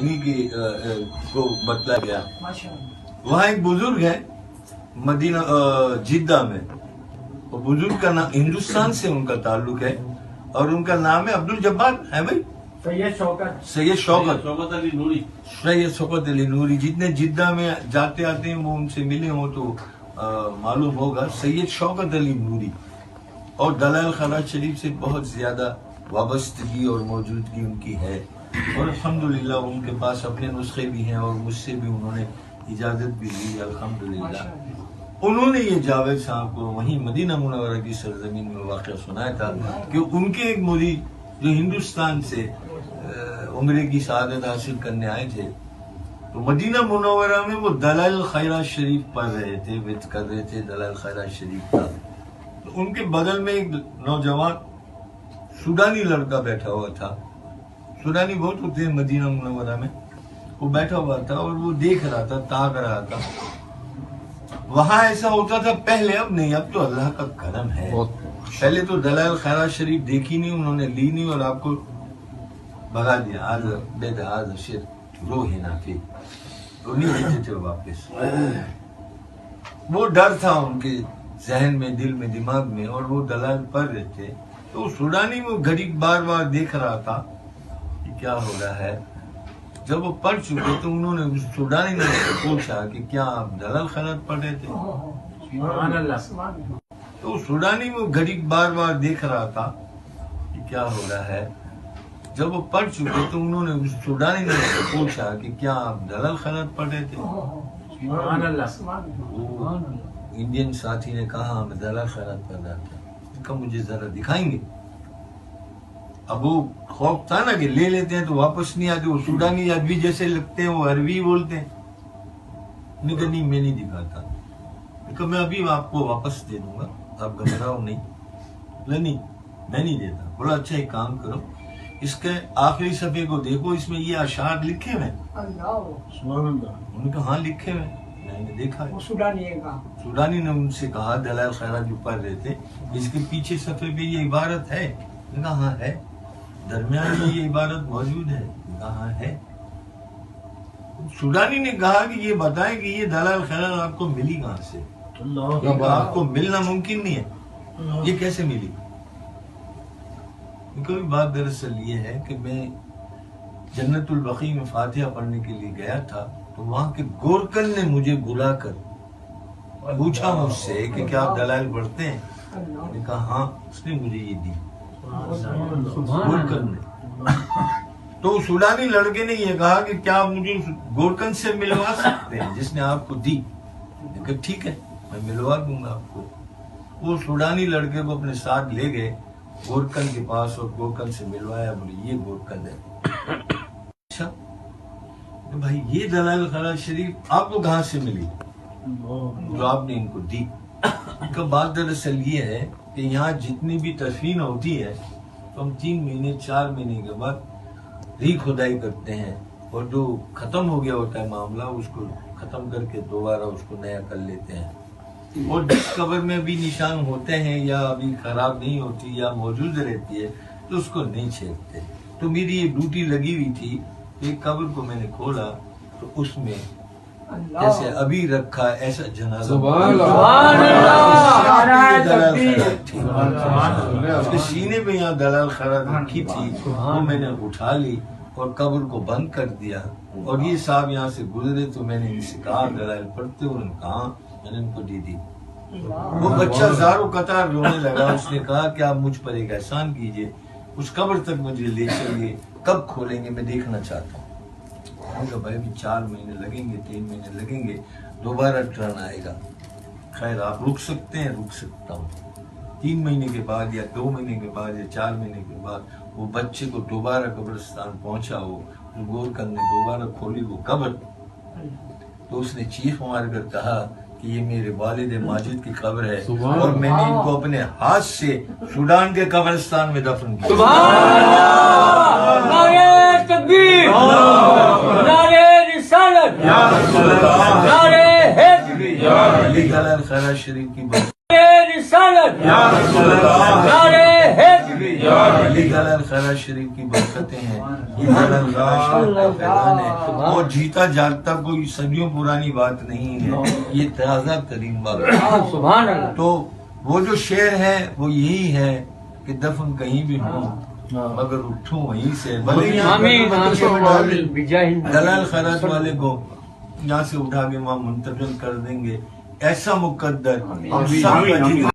کی کو بتلایا گیا. وہاں ایک بزرگ ہے مدینہ جدہ میں. وہ بزرگ کا نام ہندوستان سے ان کا تعلق ہے اور ان کا نام ہے عبدالجبار ہے بھائی سید شوکت علی نوری. جتنے جدہ میں جاتے آتے ہیں وہ ان سے ملے ہوں تو معلوم ہوگا. سید شوکت علی نوری اور دلائل خراج شریف سے بہت زیادہ وابستگی اور موجودگی ان کی ہے اور الحمدللہ ان کے پاس اپنے نسخے بھی ہیں اور مجھ سے بھی انہوں نے اجازت بھی لی الحمدللہ. انہوں نے یہ جاوید صاحب کو وہیں مدینہ منورہ کی سرزمین میں واقعہ سنایا تھا کہ ان کے ایک مرید جو ہندوستان سے عمرے کی سعادت حاصل کرنے آئے تھے تو مدینہ منورہ میں وہ دلائل خیرات شریف پڑھ رہے تھے, وعظ کر رہے تھے دلائل خیرات شریف کا. تو ان کے بغل میں ایک نوجوان سوڈانی لڑکا بیٹھا ہوا تھا. سوڈانی بہت ہوتے ہیں مدینہ منورہ میں. وہ بیٹھا ہوا تھا اور وہ دیکھ رہا تھا, تاک رہا تھا. وہاں ایسا ہوتا تھا پہلے, اب نہیں, اب تو اللہ کا کرم ہے. پہلے تو دلائل خیرات شریف دیکھی نہیں, انہوں نے لی نہیں اور آپ کو بھگا دیا. آج بے دہاز شیر روح نافی تو نہیں دیتے تھے واپس. وہ ڈر تھا ان کے ذہن میں, دل میں, دماغ میں, اور وہ دلائل پڑھ رہے تھے. تو سوڈانی میں گھڑی بار بار دیکھ رہا تھا کہ کیا ہو رہا ہے. جب وہ پڑھ چکے تو انہوں نے سوڈانی نے پوچھا کہ کیا آپ دلائل خیرات پڑھ رہے تھے؟ تو سوڈانی میں گھڑی بار بار دیکھ رہا تھا کہ کیا ہو رہا ہے. جب وہ پڑھ چکے تو انہوں نے سوڈانی نے پوچھا کہ کیا آپ دلائل خیرات پڑھ رہے تھے؟ انڈین ساتھی نے کہا ہم دلائل خیرات پڑھ رہا تھا. کہ مجھے ذرا دکھائیں گے؟ اب وہ خوف تھا نا کہ لے لیتے ہیں تو واپس نہیں آتے. وہ سوڈانی آدمی جیسے لگتے ہیں, وہ عربی بولتے ہیں. نہیں کہ نہیں میں نہیں دکھاتا, کہ میں ابھی آپ کو واپس دے دوں گا, آپ گھبراؤ نہیں. نہیں میں نہیں دیتا. بولا اچھا ایک کام کرو, اس کے آخری صفحے کو دیکھو, اس میں یہ اشعار لکھے ہوئے. انہوں نے کہا ہاں لکھے ہوئے. میں نے دیکھا. سوڈانی نے ان سے کہا دلائل خیرات جو پڑھ رہے تھے اس کے پیچھے صفحے پہ یہ عبارت ہے؟ نے کہا ہاں ہے. درمیان میں یہ عبارت موجود ہے؟ کہاں ہے. سوڈانی نے کہا کہ یہ بتائیں کہ یہ دلائل خیرات آپ کو ملی کہاں سے؟ آپ کو ملنا ممکن نہیں ہے, یہ کیسے ملی؟ کوئی بات دراصل یہ ہے کہ میں جنت البقیع میں فاتحہ پڑھنے کے لیے گیا تھا تو وہاں کے گورکن نے مجھے بلا کر پوچھا مجھ سے کہ کیا آپ دلائل پڑھتے ہیں؟ میں نے کہا ہاں. اس نے مجھے یہ دی, گورکن نے. تو سوڈانی لڑکے نے یہ کہا کہ کیا آپ مجھے گورکن سے ملوا سکتے ہیں جس نے آپ کو دی؟ میں نے کہا ٹھیک ہے میں ملوا دوں گا آپ کو. وہ سوڈانی لڑکے کو اپنے ساتھ لے گئے گورکن کے پاس اور گورکن سے ملوایا. بولے یہ گورکن ہے. اچھا بھائی یہ دلائل خیرات شریف آپ کو کہاں سے ملی جو آپ نے ان کو دی؟ ان کا بات دراصل یہ ہے کہ یہاں جتنی بھی تدفین ہوتی ہے تو ہم 3 مہینے 4 مہینے کے بعد ری کھدائی کرتے ہیں اور جو ختم ہو گیا ہوتا ہے معاملہ اس کو ختم کر کے دوبارہ اس کو نیا کر لیتے ہیں. اور جس قبر میں بھی نشان ہوتے ہیں یا ابھی خراب نہیں ہوتی یا موجود رہتی ہے تو اس کو نہیں چھیڑتے. تو میری یہ ڈیوٹی لگی ہوئی تھی. ایک قبر کو میں نے کھولا تو اس میں جیسے ابھی رکھا ایسا جنازہ اس کے سینے پہ یہاں دلائل خیرات رکھی تھی, وہ میں نے اٹھا لی اور قبر کو بند کر دیا. اور یہ صاحب یہاں سے گزرے تو میں نے ان سے کہا دلائل پڑھتے ہو؟ انہوں نے کہا میں نے ان کو دی. وہ بچہ زاروں قطار رونے لگا. اس نے کہا کہ آپ مجھ پر ایک احسان کیجئے, اس قبر تک مجھے لے چلیے, کب کھولیں گے میں دیکھنا چاہتا ہوں. کہ بھائی 4 مہینے لگیں گے, 3 مہینے لگیں گے, دوبارہ ٹرن آئے گا. خیر آپ رک سکتے ہیں؟ رک سکتا ہوں. 3 مہینے کے بعد یا 2 مہینے کے بعد یا 4 مہینے کے بعد وہ بچے کو دوبارہ قبرستان پہنچا, وہ گورکن نے دوبارہ کھولی وہ قبر تو اس نے چیخ مار کر کہا کہ یہ میرے والد ماجد کی قبر ہے اور میں نے ان کو اپنے ہاتھ سے سوڈان کے قبرستان میں دفن کیا. نعرہ تکبیر, نعرہ رسالت, نعرہ حیدری, علی دلائل خیرات شریف کی نعرہ رسالت, نعرہ حیدری, علی دلائل خیرات درگاہ شریف کی برکتیں ہیں، یہ جلال شریف کا فیضان ہے، اور جیتا جاگتا کوئی صدیوں پرانی بات نہیں ہے، یہ تازہ ترین بات ہے۔ سبحان اللہ۔ تو وہ جو شعر ہے وہ یہی ہے کہ دفن کہیں بھی ہوں مگر اٹھوں وہیں سے، بھلے یہاں آمین آمین بجاہ دلال خیرات والے کو یہاں سے اٹھا کے وہاں منتقل کر دیں گے، ایسا مقدر ہم سب کا